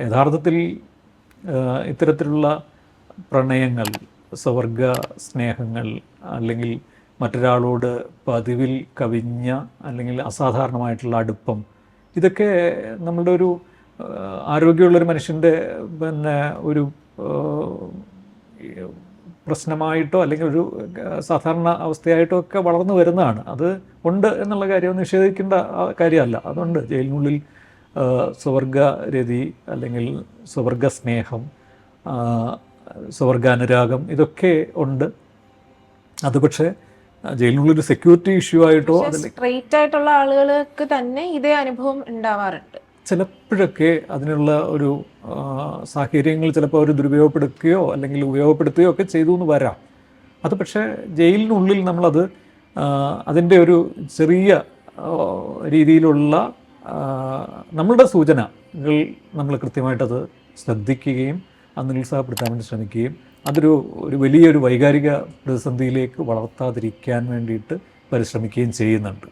യഥാർത്ഥത്തിൽ ഇത്തരത്തിലുള്ള പ്രണയങ്ങൾ, സ്വവർഗ സ്നേഹങ്ങൾ, അല്ലെങ്കിൽ മറ്റൊരാളോട് പതിവിൽ കവിഞ്ഞ അല്ലെങ്കിൽ അസാധാരണമായിട്ടുള്ള അടുപ്പം, ഇതൊക്കെ നമ്മളുടെ ഒരു ആരോഗ്യമുള്ളൊരു മനുഷ്യൻ്റെ ഒരു പ്രശ്നമായിട്ടോ അല്ലെങ്കിൽ ഒരു സാധാരണ അവസ്ഥയായിട്ടോ ഒക്കെ വളർന്നു വരുന്നതാണ്. അത് ഉണ്ട് എന്നുള്ള കാര്യം നിഷേധിക്കേണ്ട കാര്യമല്ല. അതുകൊണ്ട് ജയിലിനുള്ളിൽ സ്വർഗരതി അല്ലെങ്കിൽ സ്വർഗ സ്നേഹം, സ്വർഗാനുരാഗം ഇതൊക്കെ ഉണ്ട്. അത് പക്ഷേ ജയിലിനുള്ളൊരു സെക്യൂരിറ്റി ഇഷ്യൂ ആയിട്ടോ സ്ട്രെയിറ്റ് ആയിട്ടുള്ള ആളുകൾക്ക് തന്നെ ഇതേ അനുഭവം ഉണ്ടാവാറുണ്ട്. ചിലപ്പോഴൊക്കെ അതിനുള്ള ഒരു സാഹചര്യങ്ങൾ ചിലപ്പോൾ അവർ ദുരുപയോഗപ്പെടുത്തുകയോ അല്ലെങ്കിൽ ഉപയോഗപ്പെടുത്തുകയോ ഒക്കെ ചെയ്തു എന്ന് വരാം. അത് പക്ഷേ ജയിലിനുള്ളിൽ നമ്മളത് അതിൻ്റെ ഒരു ചെറിയ രീതിയിലുള്ള നമ്മളുടെ സൂചനകൾ നമ്മൾ കൃത്യമായിട്ടത് ശ്രദ്ധിക്കുകയും അത് നിരുത്സാഹപ്പെടുത്താൻ വേണ്ടി ശ്രമിക്കുകയും അതൊരു വലിയൊരു വൈകാരിക പ്രതിസന്ധിയിലേക്ക് വളർത്താതിരിക്കാൻ വേണ്ടിയിട്ട് പരിശ്രമിക്കുകയും ചെയ്യുന്നുണ്ട്.